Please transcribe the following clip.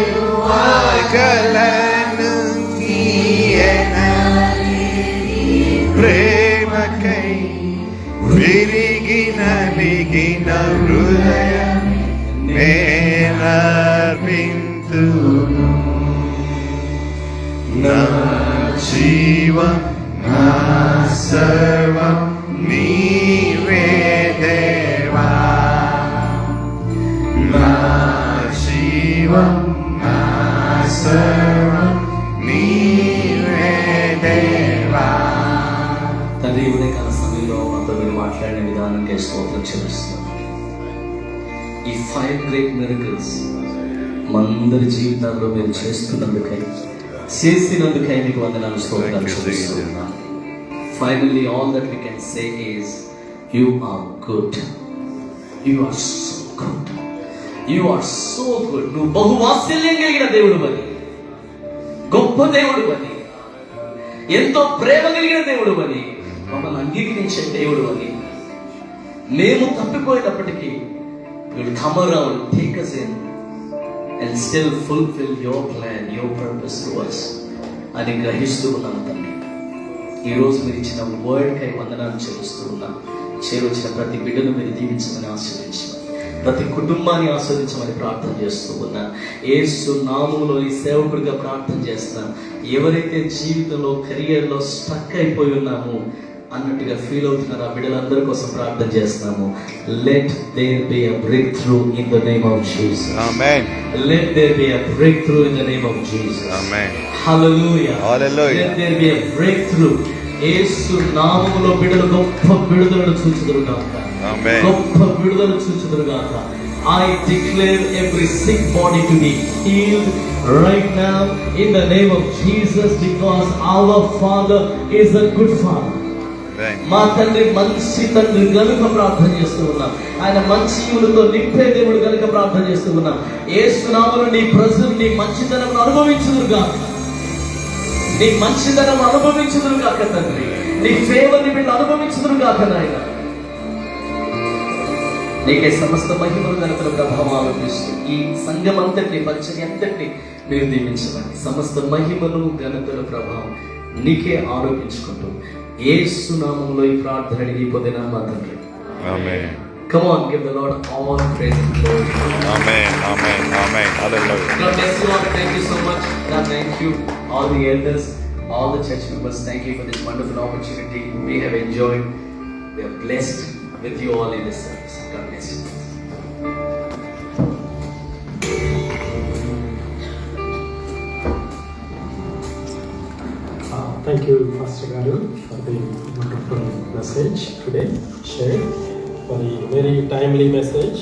ఏమివ్వగలను ఈయనని ప్రేమకై విరిగి నలిగిన హృదయం నేనర్పింతును. నా జీవం నా సర్వం నీవే దేవా. నా జీవం నా సర్వం నీవే దేవా. తండ్రి, ఉదయకాల సమయంలో మాతో మీరు మాట్లాడిన విధానంకే స్తోత్రం చెల్లిస్తున్నాం. ఈ 5 great miracles మనందరి జీవితాల్లో మీరు చేస్తున్నందుకై, చేసినందుకై మీకు వందనాలు, స్తోత్రాలు చెల్లిస్తున్నాం. Finally, all that we can say is, you are good. You are so good. You are so good. నువ్వు బహువాత్సల్యం కలిగిన దేవుడు అని, గొప్ప దేవుడు అని, ఎంతో ప్రేమ కలిగిన దేవుడు అని, మమ్మల్ని అంగీకరించే దేవుడు అని. మేము తప్పిపోయేటప్పటికీ you will come around, take us in and still fulfill your plan, your purpose to us అని గ్రహిస్తూ ఉన్నాను తండ్రి. ఈరోజు మీరు ఇచ్చిన వర్డ్కై వందనాలు చెల్లిస్తూ ఉన్నాను. చేరొచ్చిన ప్రతి బిడ్డను మీరు దీవించమని ఆశీర్వదించమని, ప్రతి కుటుంబాన్ని ఆస్వాదించమని ప్రార్థన చేస్తూ ఉన్నా. యేసు నామములో ఈ సేవకుడిగా ప్రార్థన చేస్తున్నాను. ఎవరైతే జీవితంలో కెరియర్లో స్టక్ అయిపోయి ఉన్నామో అన్నట్టుగా ఫీల్ అవుతున్నారు, ఆ బిడ్డలందరి కోసం ప్రార్థన చేస్తున్నాము. Let there be a breakthrough in the name of Jesus. Amen. Let there be a breakthrough in the name of Jesus. Amen. Hallelujah. Hallelujah. Let there be a breakthrough. యేసు నామములో బిడ్డలు గొప్ప విడుదలను చూచుదురుగాక. ఆమేన్. గొప్ప విడుదలను చూచుదురుగాక. I declare every sick body to be healed right now in the name of Jesus, because our Father is a good Father. మా తండ్రి మంచి తండ్రి కనుక ప్రార్థన చేస్తూ ఉన్నాం. ఆయన మంచి ఈవులతో నింపే దేవుడు కనుక ప్రార్థన చేస్తూ ఉన్నాం. యేసు నామములో నీ ప్రజలు నీ మంచితనం అనుభవించుదురుగాక. నీ మంచితనం అనుభవించుదురుగాక తండ్రి. నీ ఫేవర్ ని వీళ్ళు అనుభవించుదురుగాక నాయన. నీకే సమస్త మహిమలు ఘనతలు ప్రభావాలు ఇస్తూ ఈ సంఘం అంతటిని, పరిచర్య అంతటిని మీరు దీవించండి. సమస్త మహిమలు ఘనతలు ప్రభావం నీకే ఆరోపించుకుంటూ యేసు నామములో ఈ ప్రార్థన అడిగి పొందిన మా తండ్రి. ఆమేన్. Come on, give the Lord all praise and glory. Amen. Amen. Amen. Hallelujah. God bless you all. Thank you so much. God thank you, all the elders, all the church members. Thank you for this wonderful opportunity. We have enjoyed. We are blessed with you all in this service. God bless you. Thank you, Pastor Garu, for the wonderful message today shared, for the very timely message.